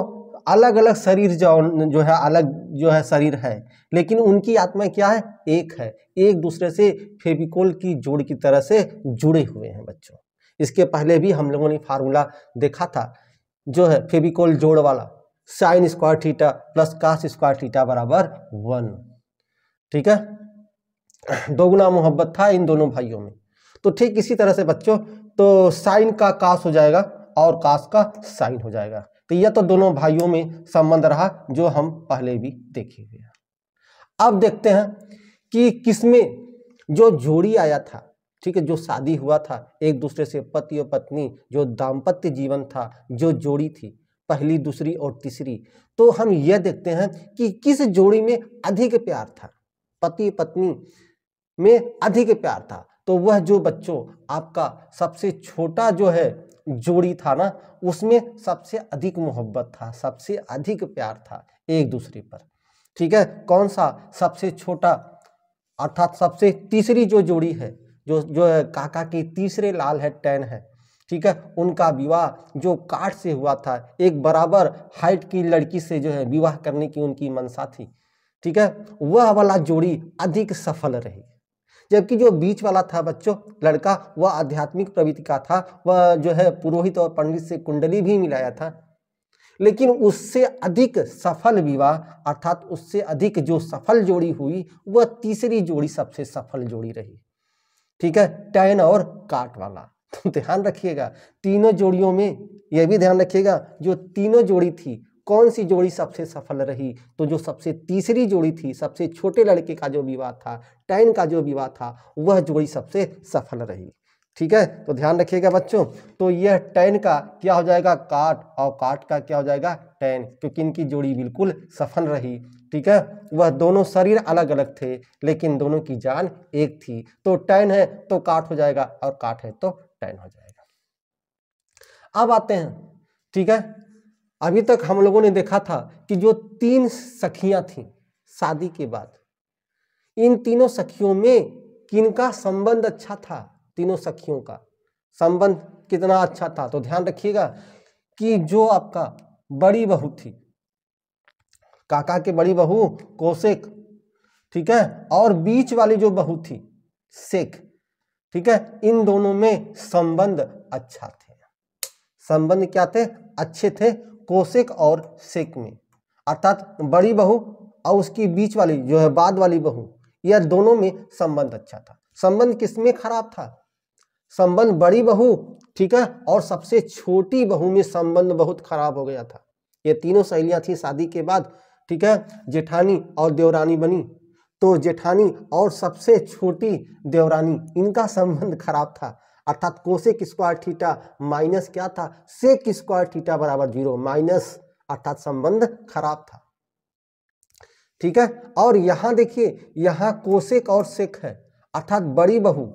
अलग अलग शरीर जो है अलग जो है शरीर है, लेकिन उनकी आत्मा क्या है? एक है, एक दूसरे से फेविकोल की जोड़ की तरह से जुड़े हुए हैं बच्चों। इसके पहले भी हम लोगों ने फार्मूला देखा था जो है फेविकोल जोड़ वाला, साइन स्क्वायर थीटा प्लस काश स्क्वायर थीटा बराबर 1। ठीक है, दोगुना मोहब्बत था इन दोनों भाइयों में। तो ठीक इसी तरह से बच्चों, तो साइन का काश हो जाएगा और काश का साइन हो जाएगा। तो यह तो दोनों भाइयों में संबंध रहा जो हम पहले भी देखे हुए हैं। अब देखते हैं कि किसमें जो जोड़ी आया था, ठीक है, जो शादी हुआ था एक दूसरे से, पति और पत्नी, जो दाम्पत्य जीवन था, जो जोड़ी थी पहली, दूसरी और तीसरी, तो हम यह देखते हैं कि किस जोड़ी में अधिक प्यार था, पति पत्नी में अधिक प्यार था। तो वह जो बच्चों आपका सबसे छोटा जो है जोड़ी था ना, उसमें सबसे अधिक मोहब्बत था, सबसे अधिक प्यार था एक दूसरे पर। ठीक है, कौन सा सबसे छोटा, अर्थात सबसे तीसरी जो जोड़ी है, जो है काका की तीसरे लाल है, 10 है। ठीक है, उनका विवाह जो काट से हुआ था, एक बराबर हाइट की लड़की से जो है विवाह करने की उनकी मनसा थी। ठीक है, वह वाला जोड़ी अधिक सफल रही। जबकि जो बीच वाला था बच्चों लड़का, वह आध्यात्मिक प्रवृत्ति का था, वह जो है पुरोहित और पंडित से कुंडली भी मिलाया था, लेकिन उससे अधिक सफल विवाह, अर्थात उससे अधिक जो सफल जोड़ी हुई, वह तीसरी जोड़ी सबसे सफल जोड़ी रही। ठीक है, 10 और काट वाला। तो ध्यान रखिएगा तीनों जोड़ियों में, यह भी ध्यान रखिएगा जो तीनों जोड़ी थी, कौन सी जोड़ी सबसे सफल रही? तो जो सबसे तीसरी जोड़ी थी, सबसे छोटे लड़के का जो विवाह था, 10 का जो विवाह था, वह जोड़ी सबसे सफल रही। ठीक है, तो ध्यान रखिएगा बच्चों। तो यह 10 का क्या हो जाएगा? काट, और काट का क्या हो जाएगा? 10, क्योंकि इनकी जोड़ी बिल्कुल सफल रही। ठीक है, वह दोनों शरीर अलग अलग थे लेकिन दोनों की जान एक थी। तो 10 है तो काट हो जाएगा और काट है तो 10 हो जाएगा। अब आते हैं, ठीक है, अभी तक हम लोगों ने देखा था कि जो 3 सखियां थीं शादी के बाद, इन तीनों सखियों में किनका संबंध अच्छा था? तीनों सखियों का संबंध कितना अच्छा था? तो ध्यान रखिएगा कि जो आपका बड़ी बहू थी, काका के बड़ी बहू कौशिक, ठीक है, और बीच वाली जो बहू थी शेख, ठीक है, इन दोनों में संबंध अच्छा थे। संबंध क्या थे? अच्छे थे कौशिक और शेख में, अर्थात बड़ी बहू और उसकी बीच वाली जो है बाद वाली बहू, यह दोनों में संबंध अच्छा था। संबंध किसमें खराब था? संबंध बड़ी बहू, ठीक है, और सबसे छोटी बहू में संबंध बहुत खराब हो गया था। ये तीनों सहेलियां थी शादी के बाद, ठीक है, जेठानी और देवरानी बनी। तो जेठानी और सबसे छोटी देवरानी, इनका संबंध खराब था, अर्थात कोसेक स्क्वायर थीटा माइनस क्या था? सेक स्क्वायर थीटा बराबर 0, माइनस, अर्थात संबंध खराब था। ठीक है, और यहां देखिए, यहां कोसेक और सेक है, अर्थात बड़ी बहू,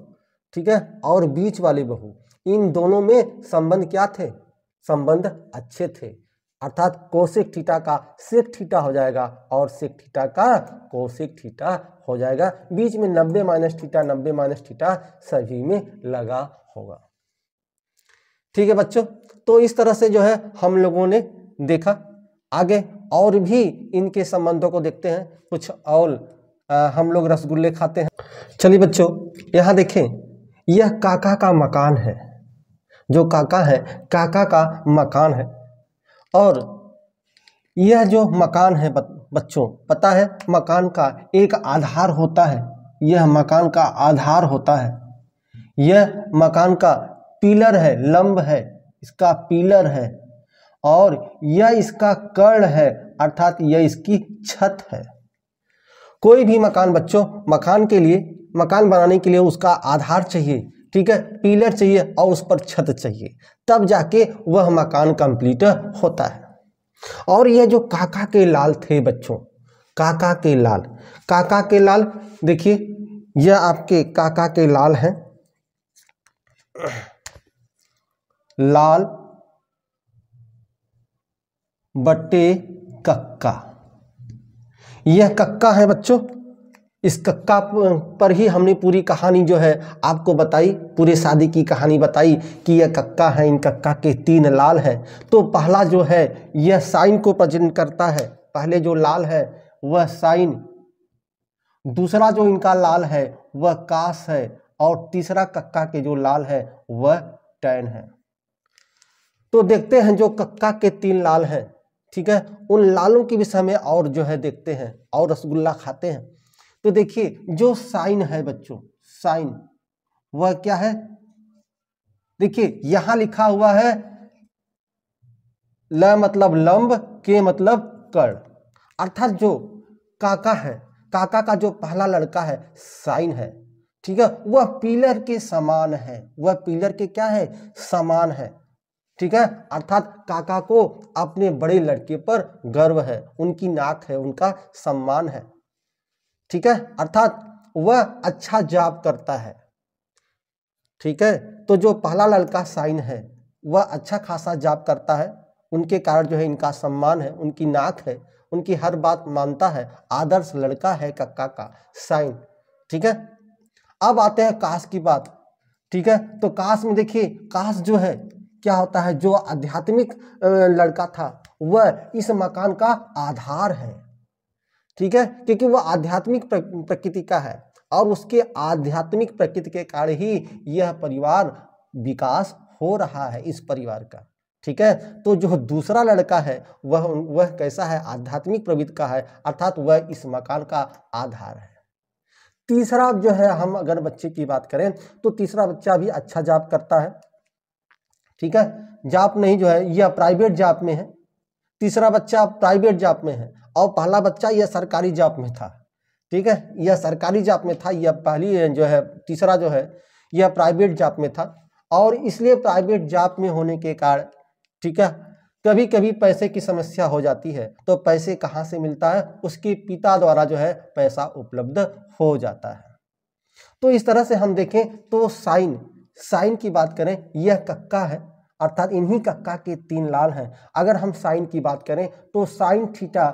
ठीक है, और बीच वाली बहू, इन दोनों में संबंध क्या थे? संबंध अच्छे थे, अर्थात कोसेक थीटा का सेक थीटा हो जाएगा और सेक थीटा का कोसेक थीटा हो जाएगा। बीच में 90 माइनस थीटा, 90 माइनस थीटा सभी में लगा होगा। ठीक है बच्चों, तो इस तरह से जो है हम लोगों ने देखा। आगे और भी इनके संबंधों को देखते हैं। कुछ और हम लोग रसगुल्ले खाते हैं। चलिए बच्चों, यहाँ देखें, यह काका का मकान है, जो काका है, काका का मकान है। और यह जो मकान है बच्चों, पता है मकान का एक आधार होता है, यह मकान का आधार होता है, यह मकान का पिलर है, लंब है, इसका पिलर है, और यह इसका कर्ण है, अर्थात यह इसकी छत है। कोई भी मकान बच्चों, मकान के लिए, मकान बनाने के लिए उसका आधार चाहिए, ठीक है, पिलर चाहिए और उस पर छत चाहिए, तब जाके वह मकान कंप्लीट होता है। और यह जो काका के लाल थे बच्चों, काका के लाल, काका के लाल देखिए, यह आपके काका के लाल हैं, लाल बट्टे कक्का। यह कक्का है बच्चों। इस कक्का पर ही हमने पूरी कहानी जो है आपको बताई, पूरे शादी की कहानी बताई कि यह कक्का है, इन कक्का के 3 लाल है। तो पहला जो है यह साइन को प्रेजेंट करता है, पहले जो लाल है वह साइन, दूसरा जो इनका लाल है वह कास है, और तीसरा कक्का के जो लाल है वह टैन है। तो देखते हैं जो कक्का के 3 लाल हैं, ठीक है, उन लालों के विषय में और जो है देखते हैं और रसगुल्ला खाते हैं। तो देखिए जो साइन है बच्चों, साइन वह क्या है, देखिए यहां लिखा हुआ है ल मतलब लंब, के मतलब कर्ण, अर्थात जो काका है, काका का जो पहला लड़का है साइन है, ठीक है, वह पिलर के समान है, वह पिलर के क्या है, समान है, ठीक है, अर्थात काका को अपने बड़े लड़के पर गर्व है, उनकी नाक है, उनका सम्मान है, ठीक है, अर्थात वह अच्छा जॉब करता है, ठीक है। तो जो पहला लड़का साइन है वह अच्छा खासा जॉब करता है, उनके कारण जो है इनका सम्मान है, उनकी नाक है, उनकी हर बात मानता है, आदर्श लड़का है कक्का का साइन, ठीक है। अब आते हैं कास की बात, ठीक है। तो कास में देखिए, कास जो है क्या होता है, जो आध्यात्मिक लड़का था वह इस मकान का आधार है, ठीक है, क्योंकि वह आध्यात्मिक प्रकृति का है और उसके आध्यात्मिक प्रकृति के कारण ही यह परिवार विकास हो रहा है, इस परिवार का, ठीक है। तो जो दूसरा लड़का है वह कैसा है, आध्यात्मिक प्रवृत्ति का है, अर्थात वह इस मकान का आधार है। तीसरा जो है, हम अगर बच्चे की बात करें तो तीसरा बच्चा भी अच्छा जॉब करता है, ठीक है, जॉब नहीं जो है यह प्राइवेट जॉब में है, तीसरा बच्चा प्राइवेट जॉब में है और पहला बच्चा यह सरकारी जॉब में था, ठीक है, यह सरकारी जॉब में था, यह पहली जो है तीसरा जो है यह प्राइवेट जॉब में था, और इसलिए प्राइवेट जॉब में होने के कारण, ठीक है, कभी कभी पैसे की समस्या हो जाती है, तो पैसे कहाँ से मिलता है, उसके पिता द्वारा जो है पैसा उपलब्ध हो जाता है। तो इस तरह से हम देखें तो साइन की बात करें, यह कक्का है, अर्थात इन्हीं कक्का के 3 लाल हैं। अगर हम साइन की बात करें तो साइन थीटा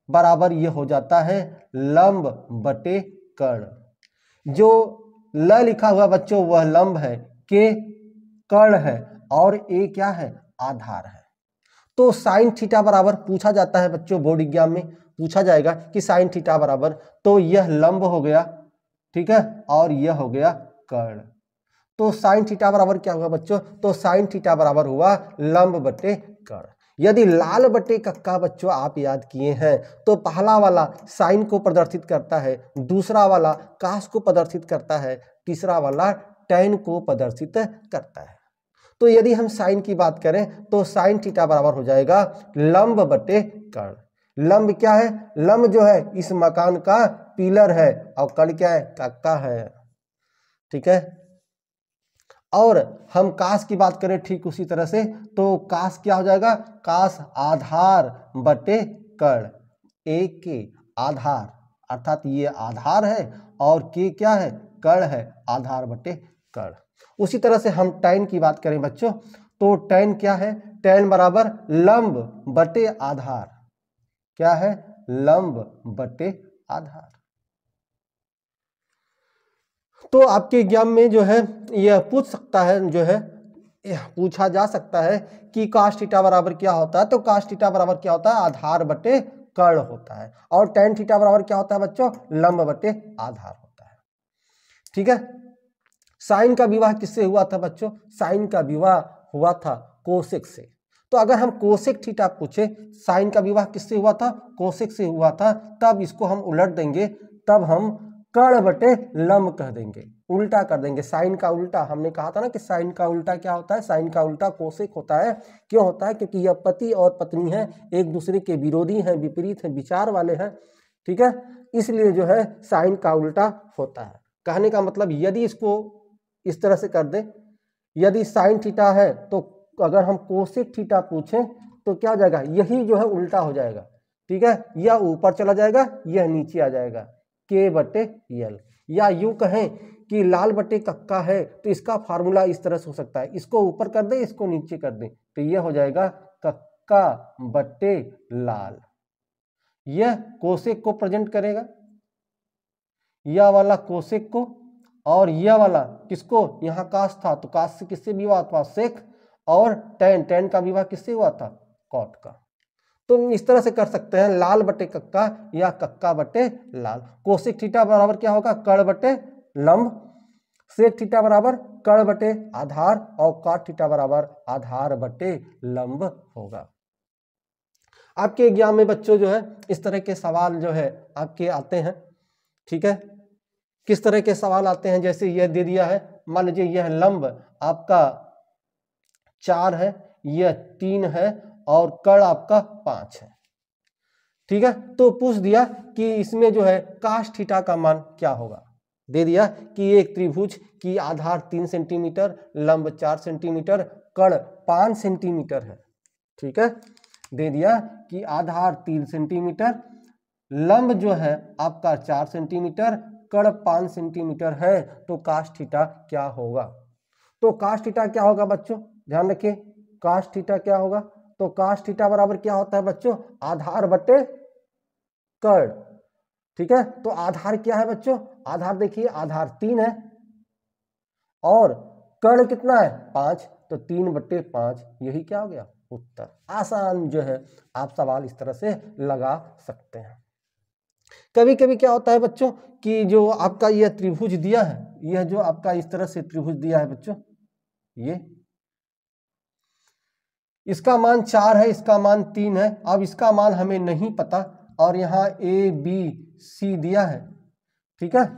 बराबर यह हो जाता है लंब बटे कर्ण। जो ल लिखा हुआ बच्चों वह लंब है, के कर्ण है और ए क्या है, आधार है। तो साइन थीटा बराबर पूछा जाता है बच्चों, बोर्ड एग्जाम में पूछा जाएगा कि साइन थीटा बराबर, तो यह लंब हो गया, ठीक है, और यह हो गया कर्ण। तो साइन थीटा बराबर क्या हुआ बच्चों, तो साइन थीटा बराबर हुआ लंब बटे कर्ण। यदि लाल बटे कक्का बच्चों आप याद किए हैं तो पहला वाला साइन को प्रदर्शित करता है, दूसरा वाला कास को प्रदर्शित करता है, तीसरा वाला टैन को प्रदर्शित करता है। तो यदि हम साइन की बात करें तो साइन थीटा बराबर हो जाएगा लंब बटे कर्ण। लंब क्या है, लंब जो है इस मकान का पिलर है और कर्ण क्या है, कक्का है, ठीक है। और हम कास की बात करें ठीक उसी तरह से, तो कास क्या हो जाएगा, कास आधार बटे कर्ण, एक के आधार, अर्थात ये आधार है और के क्या है, कर्ण है, आधार बटे कर्ण। उसी तरह से हम टैन की बात करें बच्चों, तो टैन क्या है, टैन बराबर लंब बटे आधार, क्या है, लंब बटे आधार। तो आपके एग्जाम में जो है यह पूछ सकता है, जो है पूछा जा सकता है कि कास थीटा बराबर क्या होता है, तो कास थीटा बराबर क्या होता है, आधार बटे कर्ण होता है, और टैन थीटा बराबर क्या होता है बच्चों, लंब बटे आधार होता है, ठीक है। साइन का विवाह किससे हुआ था बच्चों, साइन का विवाह हुआ था कोसेक से। तो अगर हम कोसेक थीटा पूछे, साइन का विवाह किससे हुआ था, कोसेक से हुआ था, तब इसको हम उलट देंगे, तब हम कर्ण बटे लंब कह देंगे, उल्टा कर देंगे, साइन का उल्टा। हमने कहा था ना कि साइन का उल्टा क्या होता है, साइन का उल्टा कोसेक होता है। क्यों होता है, क्योंकि यह पति और पत्नी है, एक दूसरे के विरोधी हैं, विपरीत हैं, विचार वाले हैं, ठीक है, इसलिए जो है साइन का उल्टा होता है। कहने का मतलब यदि इसको इस तरह से कर दें, यदि साइन थीटा है तो अगर हम कोसेक थीटा पूछें तो क्या हो जाएगा, यही जो है उल्टा हो जाएगा, ठीक है, यह ऊपर चला जाएगा, यह नीचे आ जाएगा, के बटे यल। या यूं कहें कि लाल बटे कक्का है तो इसका फार्मूला इस तरह से हो सकता है, इसको ऊपर कर दें, इसको नीचे कर दें, तो यह हो जाएगा कक्का बटे लाल, यह कोसेक को प्रेजेंट करेगा, यह वाला कोसेक को, और यह वाला किसको, यहाँ काश था तो काश से किससे विवाह हुआ, सेक, और टेन, टेन का विवाह किससे हुआ था, कॉट का। तो इस तरह से कर सकते हैं, लाल बटे कक्का या कक्का बटे लाल। कोसेक थीटा बराबर क्या होगा, कर्ण बटे लंब, सेक थीटा बराबर कर्ण बटे आधार, और कॉट थीटा बराबर आधार बटे लंब होगा। आपके एग्जाम में बच्चों जो है इस तरह के सवाल जो है आपके आते हैं, ठीक है। किस तरह के सवाल आते हैं, जैसे यह दे दिया है, मान लीजिए यह लंब आपका 4 है, यह 3 है, और कर्ण आपका 5 है, ठीक है। तो पूछ दिया कि इसमें जो है काश थीटा का मान क्या होगा। दे दिया कि एक त्रिभुज की आधार 3 सेंटीमीटर, लंब 4 सेंटीमीटर, कर्ण 5 सेंटीमीटर है, ठीक है। दे दिया कि आधार 3 सेंटीमीटर, लंब जो है आपका 4 सेंटीमीटर, कर्ण 5 सेंटीमीटर है, तो काश थीटा क्या होगा। तो काश थीटा क्या होगा बच्चों, ध्यान रखिए, काश थीटा क्या होगा, तो काश थीटा बराबर क्या होता है बच्चों, आधार बटे कर्ण, ठीक है। तो आधार क्या है बच्चों, आधार देखिए आधार 3 है, और कर्ण कितना है 5, तो 3 बटे 5, यही क्या हो गया उत्तर। आसान जो है आप सवाल इस तरह से लगा सकते हैं। कभी कभी क्या होता है बच्चों कि जो आपका यह त्रिभुज दिया है, यह जो आपका इस तरह से त्रिभुज दिया है बच्चों, ये इसका मान 4 है, इसका मान 3 है, अब इसका मान हमें नहीं पता, और यहाँ ए बी सी दिया है, ठीक है।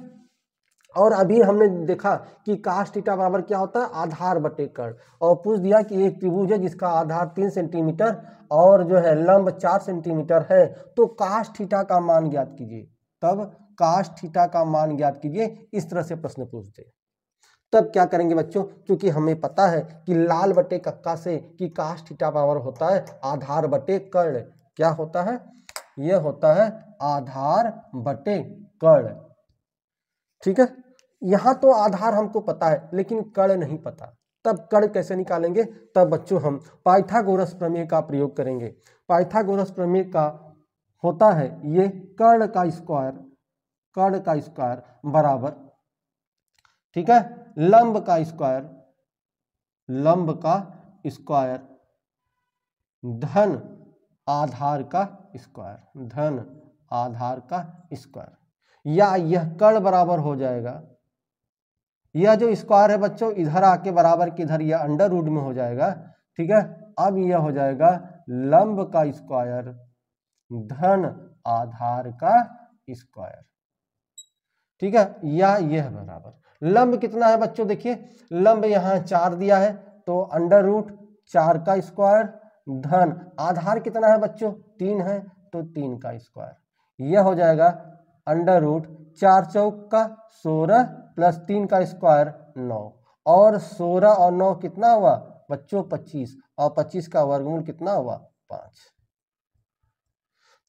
और अभी हमने देखा कि काश थीटा बराबर क्या होता है, आधार बटे कर्ण, और पूछ दिया कि एक त्रिभुज है जिसका आधार 3 सेंटीमीटर और जो है लंब 4 सेंटीमीटर है, तो काश थीटा का मान ज्ञात कीजिए। तब काश थीटा का मान ज्ञात कीजिए, इस तरह से प्रश्न पूछते। तब क्या करेंगे बच्चों, क्योंकि हमें पता है कि लाल बटे कक्का से कि काश थीटा बराबर होता है आधार बटे कर्ण, क्या होता है, यह होता है आधार बटे कर्ण, ठीक है। यहां तो आधार हमको पता है लेकिन कर्ण नहीं पता, तब कर्ण कैसे निकालेंगे, तब बच्चों हम पाइथागोरस प्रमेय का प्रयोग करेंगे। पाइथागोरस प्रमेय का होता है ये कर्ण का स्क्वायर बराबर, ठीक है, लंब का स्क्वायर धन आधार का स्क्वायर, या यह कर्ण बराबर हो जाएगा, यह जो स्क्वायर है बच्चों इधर आके बराबर के इधर यह अंडर रूट में हो जाएगा, ठीक है। अब यह हो जाएगा लंब का स्क्वायर धन आधार का स्क्वायर, ठीक है, या यह बराबर लंब कितना है बच्चों, देखिए लंब यहाँ 4 दिया है, तो अंडर रूट 4 का स्क्वायर धन आधार कितना है बच्चों 3 है, तो 3 का स्क्वायर, यह हो जाएगा अंडर रूट 4 चौक का 16 प्लस 3 का स्क्वायर 9, और 16 और 9 कितना हुआ बच्चों 25, और 25 का वर्गमूल कितना हुआ 5।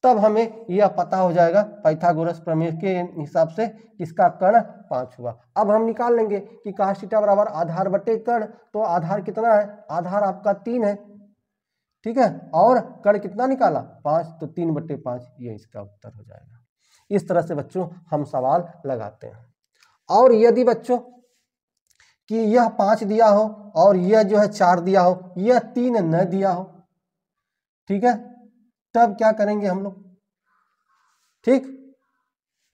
तब हमें यह पता हो जाएगा पाइथागोरस प्रमेय के हिसाब से किसका कर्ण 5 हुआ। अब हम निकाल लेंगे कि काश थीटा बराबर आधार बटे कर्ण, तो आधार कितना है, आधार आपका 3 है, ठीक है, और कर्ण कितना निकाला 5, तो 3 बटे 5, ये इसका उत्तर हो जाएगा। इस तरह से बच्चों हम सवाल लगाते हैं। और यदि बच्चों कि यह 5 दिया हो और यह जो है 4 दिया हो, यह 3 न दिया हो, ठीक है, तब क्या करेंगे हम लोग, ठीक,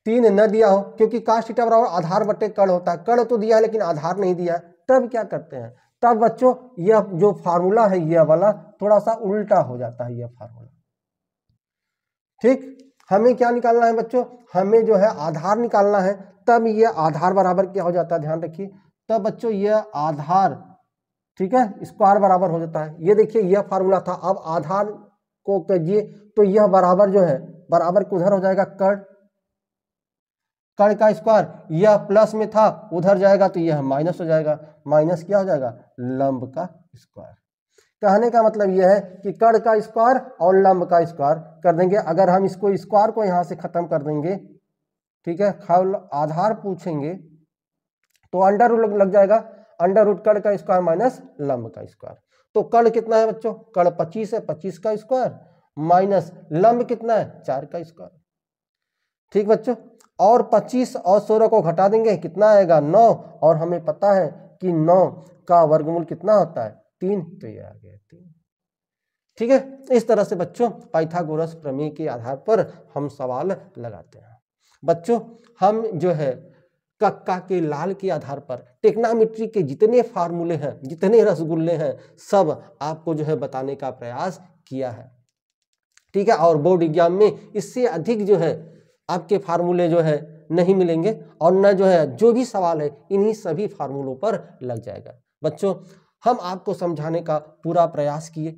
3 न दिया हो, क्योंकि काश थीटा बराबर आधार बटे कर्ण होता है, कर्ण तो दिया है लेकिन आधार नहीं दिया है, तब क्या करते हैं, तब बच्चों यह जो फार्मूला है यह वाला थोड़ा सा उल्टा हो जाता है, यह फार्मूला, ठीक। हमें क्या निकालना है बच्चों, हमें जो है आधार निकालना है, तब यह आधार बराबर क्या हो जाता है, ध्यान रखिए, तब बच्चों यह आधार, ठीक है, स्क्वायर बराबर हो जाता है। ये देखिए यह फार्मूला था, अब आधार को कीजिए तो यह बराबर जो है बराबर उधर हो जाएगा कर्ण का स्क्वायर, यह प्लस में था उधर जाएगा तो यह माइनस हो जाएगा, माइनस क्या हो जाएगा लंब का स्क्वायर। कहने का मतलब यह है कि कर्ण का स्क्वायर और लंब का स्क्वायर कर देंगे। अगर हम इसको स्क्वायर को यहां से खत्म कर देंगे, ठीक है, आधार पूछेंगे तो अंडर रूट लग जाएगा, अंडर रूट कर्ण का स्क्वायर माइनस लंब का स्क्वायर। तो कर्ण कितना है बच्चों, कर्ण 25 है, 25 का स्क्वायर, माइनस लंब कितना है 4 का स्क्वायर। ठीक बच्चों, और 25 और 16 को घटा देंगे कितना आएगा 9, और हमें पता है कि 9 का वर्गमूल कितना होता है 3, तो ये आ गया 3। ठीक है, इस तरह से बच्चों पाइथागोरस प्रमेय के आधार पर हम सवाल लगाते हैं। बच्चों हम जो है कक्का के लाल के आधार पर टेक्नामेट्री के जितने फार्मूले हैं, जितने रसगुल्ले हैं, सब आपको जो है बताने का प्रयास किया है। ठीक है, और बोर्ड एग्जाम में इससे अधिक जो है आपके फार्मूले जो है नहीं मिलेंगे, और न जो है जो भी सवाल है इन्हीं सभी फार्मूलों पर लग जाएगा। बच्चों हम आपको समझाने का पूरा प्रयास किए।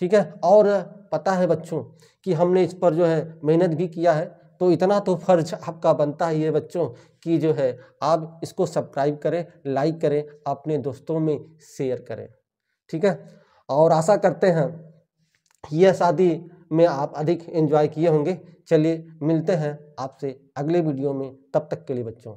ठीक है, और पता है बच्चों कि हमने इस पर जो है मेहनत भी किया है, तो इतना तो फर्ज आपका बनता ही है बच्चों कि जो है आप इसको सब्सक्राइब करें, लाइक करें, अपने दोस्तों में शेयर करें। ठीक है, और आशा करते हैं यह शादी में आप अधिक एंजॉय किए होंगे। चलिए मिलते हैं आपसे अगले वीडियो में, तब तक के लिए बच्चों